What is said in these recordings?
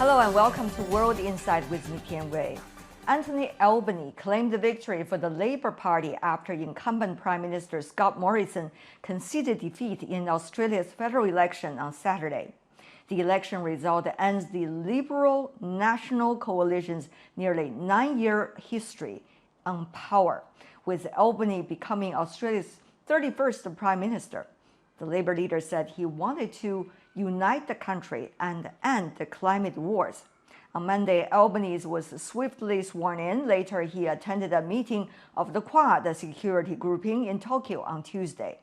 Hello and welcome to World Insight with me, Tian Wei. Anthony Albanese claimed the victory for the Labour Party after incumbent Prime Minister Scott Morrison conceded defeat in Australia's federal election on Saturday. The election result ends the Liberal National Coalition's nearly 9-year history on power, with Albanese becoming Australia's 31st Prime Minister. The Labour leader said he wanted to unite the country and end the climate wars. On Monday, Albanese was swiftly sworn in. Later, he attended a meeting of the Quad, a security grouping in Tokyo, on Tuesday.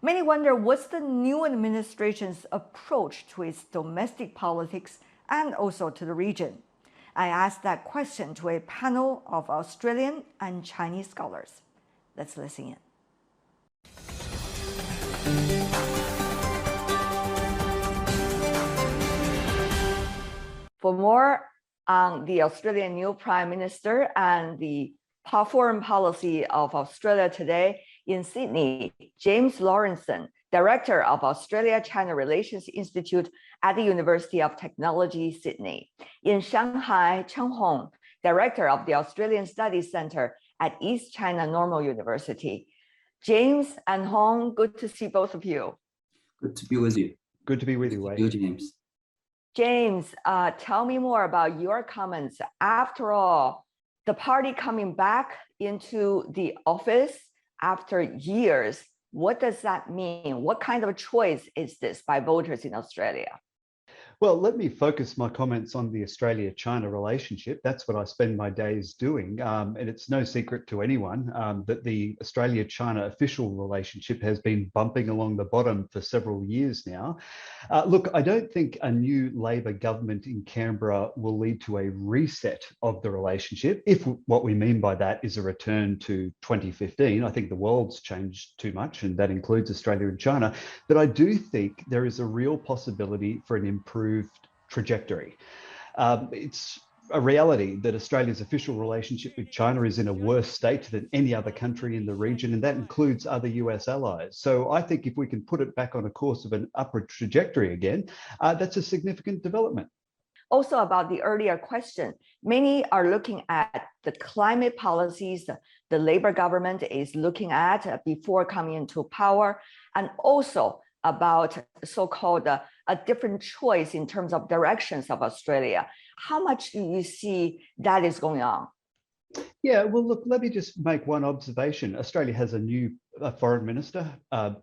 Many wonder what's the new administration's approach to its domestic politics and also to the region. I asked that question to a panel of Australian and Chinese scholars. Let's listen in. For more on the Australian new Prime Minister and the foreign policy of Australia today, in Sydney, James Lawrenson, Director of Australia-China Relations Institute at the University of Technology, Sydney. In Shanghai, Chen Hong, Director of the Australian Studies Centre at East China Normal University. James and Hong, good to see both of you. Good to be with you. Good to be with you, Wei. Good, James. James, tell me more about your comments. After all, the party coming back into the office after years, what does that mean? What kind of a choice is this by voters in Australia? Well, let me focus my comments on the Australia-China relationship. That's what I spend my days doing. And it's no secret to anyone that the Australia-China official relationship has been bumping along the bottom for several years now. Look, I don't think a new Labor government in Canberra will lead to a reset of the relationship, if what we mean by that is a return to 2015. I think the world's changed too much, and that includes Australia and China. But I do think there is a real possibility for an improved trajectory. It's a reality that Australia's official relationship with China is in a worse state than any other country in the region, and that includes other US allies. So I think if we can put it back on a course of an upward trajectory again, that's a significant development. Also about the earlier question, many are looking at the climate policies the Labour government is looking at before coming into power, and also about so-called a different choice in terms of directions of Australia. How much do you see that is going on? Yeah, well, look, let me just make one observation. Australia has a new foreign minister,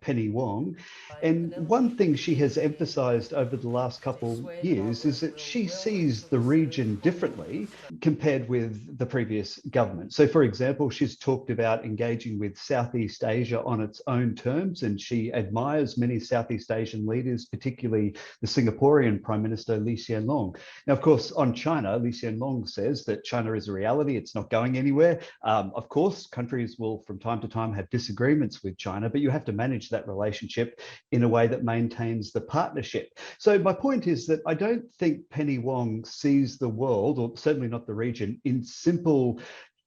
Penny Wong, and one thing she has emphasised over the last couple of years is that she sees the region differently compared with the previous government. So, for example, she's talked about engaging with Southeast Asia on its own terms, and she admires many Southeast Asian leaders, particularly the Singaporean Prime Minister Lee Hsien Loong. Now, of course, on China, Lee Hsien Loong says that China is a reality, it's not going anywhere. Of course, countries will from time to time have disagreements with China, but you have to manage that relationship in a way that maintains the partnership. So my point is that I don't think Penny Wong sees the world, or certainly not the region, in simple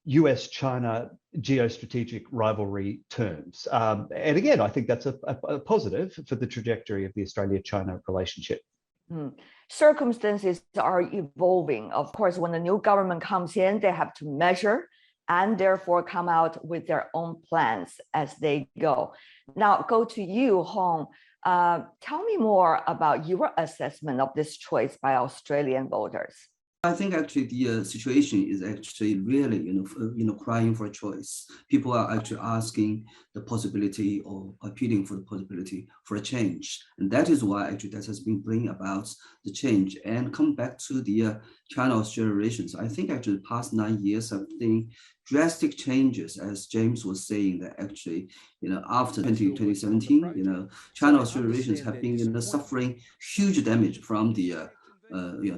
US-China geostrategic rivalry terms. And again, I think that's a positive for the trajectory of the Australia-China relationship. Circumstances are evolving. Of course, when the new government comes in, they have to measure and therefore come out with their own plans as they go. Now, go to you, Hong. Tell me more about your assessment of this choice by Australian voters. I think actually the situation is actually really, crying for a choice. People are actually asking the possibility or appealing for the possibility for a change. And that is why actually that has been bringing about the change. And come back to the China-Australia relations. I think actually the past 9 years have been drastic changes, as James was saying, that actually, after 2017, China-Australia relations have been suffering huge damage from the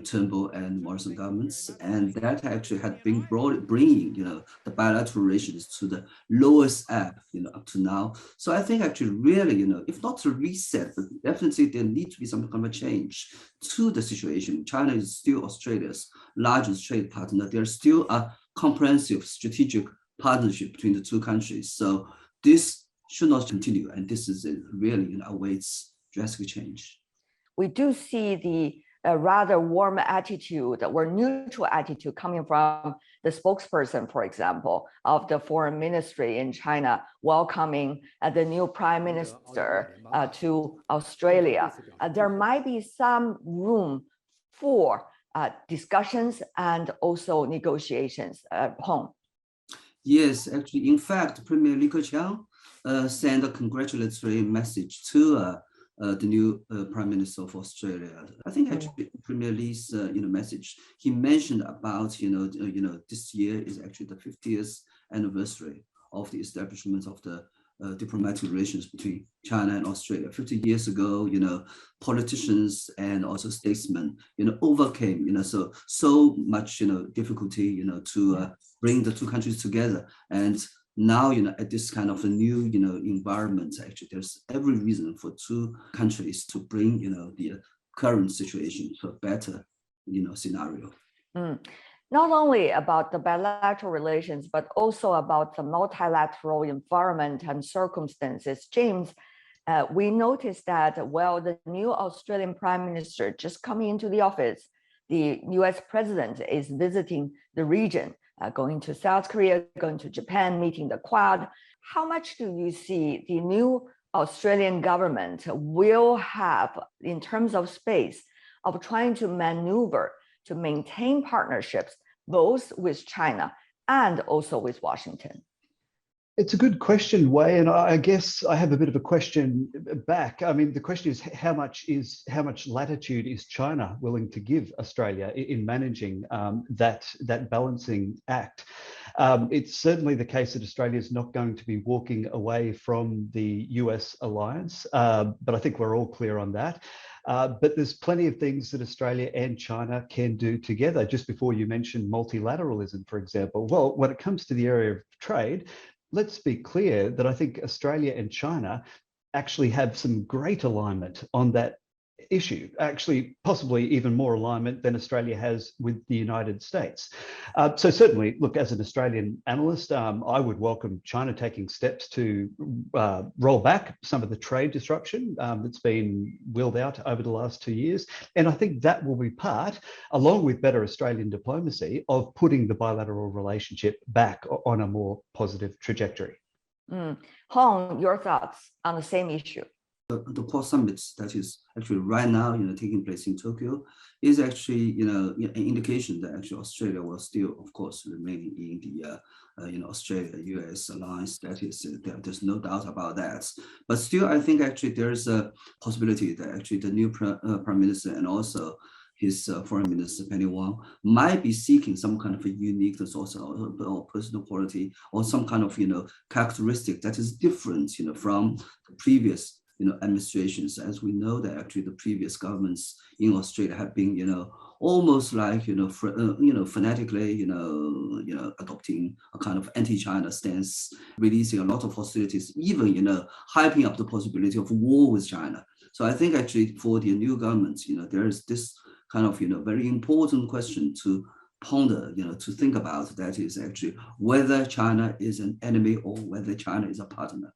Turnbull and Morrison governments, and that actually had been bringing the bilateral relations to the lowest ebb up to now. So I think actually really if not a reset, but definitely there needs to be some kind of change to the situation. China is still Australia's largest trade partner. There's still a comprehensive strategic partnership between the two countries. So this should not continue, and this is really awaits drastic change. We do see the a rather warm attitude or neutral attitude coming from the spokesperson, for example, of the foreign ministry in China, welcoming the new prime minister to Australia. There might be some room for discussions and also negotiations at home. Yes, actually, in fact, Premier Li Keqiang sent a congratulatory message to the new Prime Minister of Australia. I think actually Premier Li's message, he mentioned about this year is actually the 50th anniversary of the establishment of the diplomatic relations between China and Australia. 50 years ago, politicians and also statesmen, overcame, so much, difficulty, to bring the two countries together. And now, at this kind of a new, environment, actually, there's every reason for two countries to bring, the current situation to a better, scenario. Not only about the bilateral relations, but also about the multilateral environment and circumstances. James, we noticed that, the new Australian Prime Minister just coming into the office, the US President is visiting the region, going to South Korea, going to Japan, meeting the Quad. How much do you see the new Australian government will have in terms of space of trying to maneuver to maintain partnerships both with China and also with Washington? It's a good question, Wei, and I guess I have a bit of a question back. I mean, the question is how much latitude is China willing to give Australia in managing that balancing act? It's certainly the case that Australia is not going to be walking away from the US alliance, but I think we're all clear on that. But there's plenty of things that Australia and China can do together. Just before you mentioned multilateralism, for example. Well, when it comes to the area of trade, let's be clear that I think Australia and China actually have some great alignment on that issue, actually possibly even more alignment than Australia has with the United States. So certainly, look, as an Australian analyst, I would welcome China taking steps to roll back some of the trade disruption that's been wheeled out over the last 2 years. And I think that will be part, along with better Australian diplomacy, of putting the bilateral relationship back on a more positive trajectory. Hong, your thoughts on the same issue? The Quad summits that is actually right now, taking place in Tokyo is actually, an indication that actually Australia will still, of course, remain in the, Australia-US alliance. That is, there's no doubt about that. But still, I think actually there's a possibility that actually the new Prime Minister and also his Foreign Minister Penny Wong might be seeking some kind of a uniqueness also, or personal quality, or some kind of, characteristic that is different, from the previous administrations. As we know that actually the previous governments in Australia have been, almost like, fanatically, adopting a kind of anti-China stance, releasing a lot of hostilities, even, hyping up the possibility of war with China. So I think actually for the new government, there is this kind of, very important question to ponder, to think about, that is actually whether China is an enemy or whether China is a partner.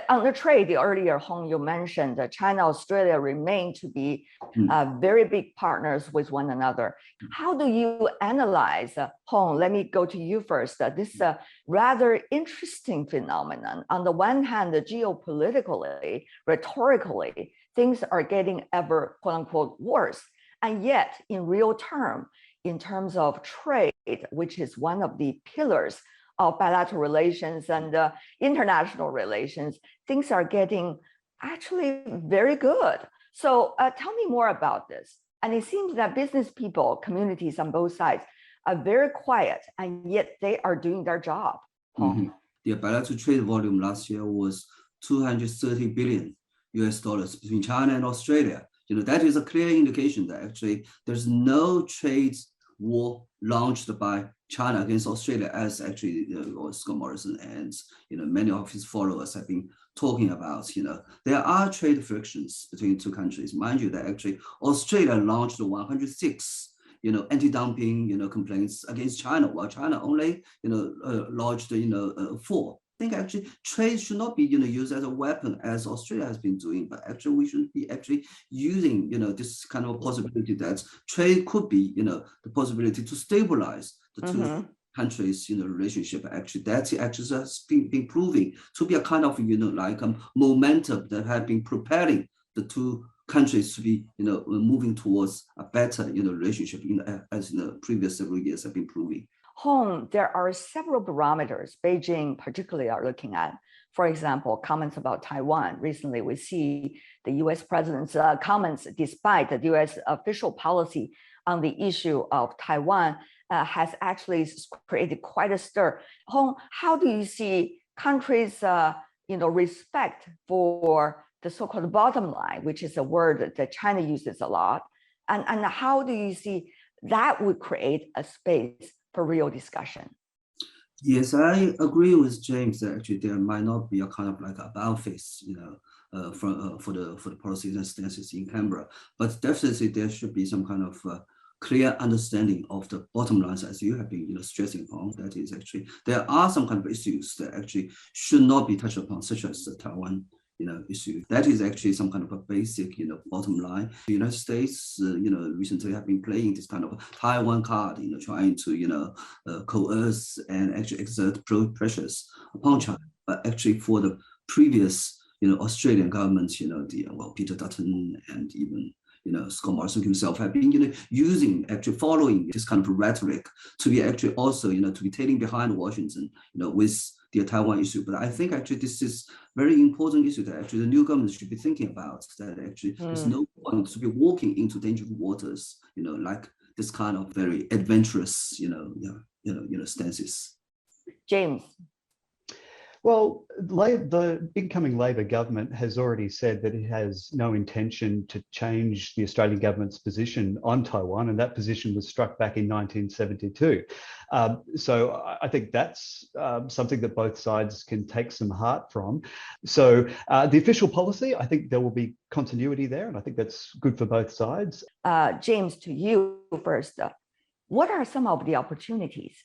On the trade, earlier, Hong, you mentioned that China, Australia remain to be very big partners with one another. How do you analyze, Hong, let me go to you first, this rather interesting phenomenon? On the one hand, geopolitically, rhetorically, things are getting ever, quote unquote, worse. And yet, in real term, in terms of trade, which is one of the pillars of bilateral relations and international relations, things are getting actually very good. So tell me more about this. And it seems that business people, communities on both sides are very quiet, and yet they are doing their job. The bilateral trade volume last year was $230 billion between China and Australia. That is a clear indication that actually there's no trade war launched by China against Australia, as actually Scott Morrison and many of his followers have been talking about. There are trade frictions between two countries. Mind you, that actually Australia launched 106 anti-dumping complaints against China, while China only lodged 4. think actually trade should not be used as a weapon as Australia has been doing, but actually we should be actually using this kind of possibility that trade could be the possibility to stabilize the two countries relationship. Actually that's actually has been proving to be a kind of like a momentum that have been preparing the two countries to be moving towards a better relationship as in the previous several years have been proving. Hong, there are several barometers Beijing particularly are looking at. For example, comments about Taiwan. Recently, we see the US president's comments, despite the US official policy on the issue of Taiwan, has actually created quite a stir. Hong, how do you see countries' respect for the so-called bottom line, which is a word that China uses a lot, and how do you see that would create a space for real discussion? Yes, I agree with James that actually there might not be a kind of like about face, for the policies and stances in Canberra, but definitely there should be some kind of clear understanding of the bottom lines, as you have been stressing on. That is actually there are some kind of issues that actually should not be touched upon, such as the Taiwan issue. That is actually some kind of a basic, bottom line. The United States, recently have been playing this kind of Taiwan card, trying to, coerce and actually exert pressures upon China. But actually for the previous, Australian governments, Peter Dutton and even Scott Morrison himself have been, actually following this kind of rhetoric to be actually also, to be tailing behind Washington, with the Taiwan issue. But I think actually this is very important issue that actually the new government should be thinking about, that actually there's no point to be walking into dangerous waters, like this kind of very adventurous, stances. James. Well, the incoming Labor government has already said that it has no intention to change the Australian government's position on Taiwan, and that position was struck back in 1972. So I think that's something that both sides can take some heart from. So the official policy, I think there will be continuity there, and I think that's good for both sides. James, to you first. What are some of the opportunities,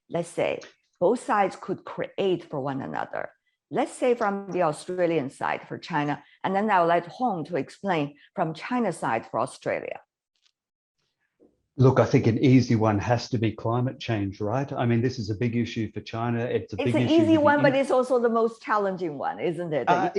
let's say, both sides could create for one another? Let's say from the Australian side for China, and then I'll let Hong to explain from China's side for Australia. Look, I think an easy one has to be climate change, right? I mean, this is a big issue for China. It's an easy one, but it's also the most challenging one, isn't it? Yeah,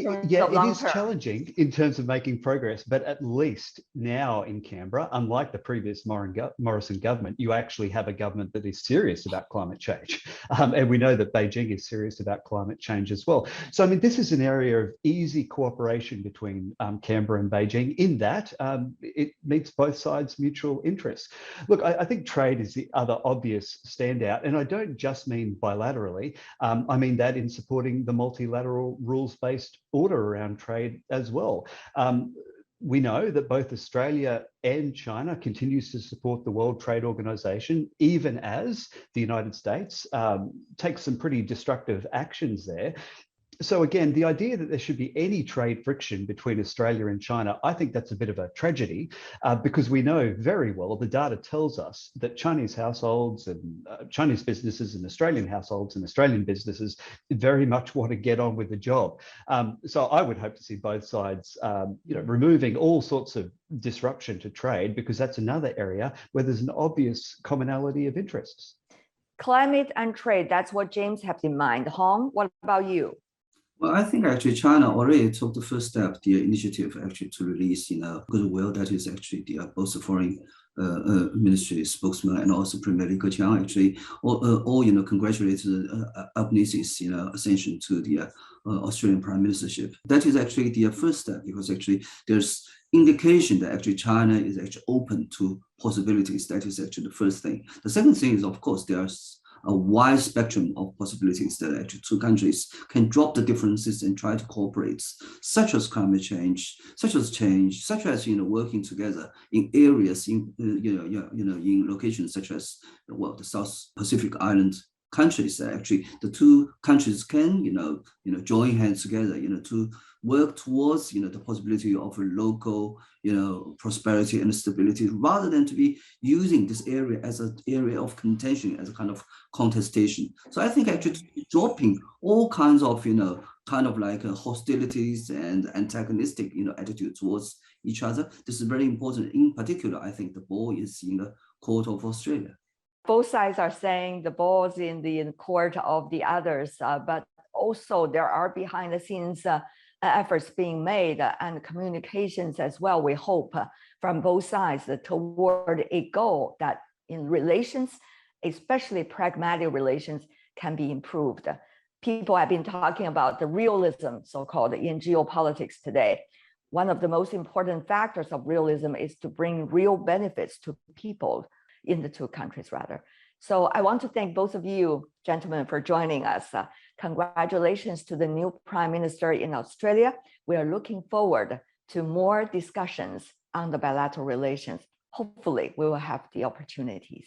it is challenging in terms of making progress, but at least now in Canberra, unlike the previous Morrison government, you actually have a government that is serious about climate change. And we know that Beijing is serious about climate change as well. So, I mean, this is an area of easy cooperation between Canberra and Beijing in that it meets both sides' mutual interests. Look, I think trade is the other obvious standout, and I don't just mean bilaterally. I mean that in supporting the multilateral rules-based order around trade as well. We know that both Australia and China continues to support the World Trade Organization, even as the United States takes some pretty destructive actions there. So again, the idea that there should be any trade friction between Australia and China, I think that's a bit of a tragedy, because we know very well, the data tells us that Chinese households and Chinese businesses and Australian households and Australian businesses very much want to get on with the job. So I would hope to see both sides, removing all sorts of disruption to trade, because that's another area where there's an obvious commonality of interests. Climate and trade, that's what James has in mind. Hong, what about you? Well, I think actually China already took the first step, the initiative actually to release, goodwill. That is actually the both the foreign ministry spokesman and also Premier Li Keqiang actually all congratulated Albanese's ascension to the Australian Prime Ministership. That is actually the first step, because actually there's indication that actually China is actually open to possibilities. That is actually the first thing. The second thing is, of course, there's a wide spectrum of possibilities that actually two countries can drop the differences and try to cooperate, such as climate change, such as working together in areas in in locations such as the South Pacific Island countries. Actually, the two countries can, join hands together, to work towards, the possibility of a local, prosperity and stability, rather than to be using this area as an area of contention, as a kind of contestation. So I think actually dropping all kinds of, hostilities and antagonistic, attitude towards each other. This is very important. In particular, I think the ball is in the court of Australia. Both sides are saying the ball's in the court of the others, but also there are behind the scenes efforts being made and communications as well, we hope, from both sides toward a goal that in relations, especially pragmatic relations, can be improved. People have been talking about the realism, so-called, in geopolitics today. One of the most important factors of realism is to bring real benefits to people in the two countries, rather. So I want to thank both of you, gentlemen, for joining us. Congratulations to the new Prime Minister in Australia. We are looking forward to more discussions on the bilateral relations. Hopefully, we will have the opportunities.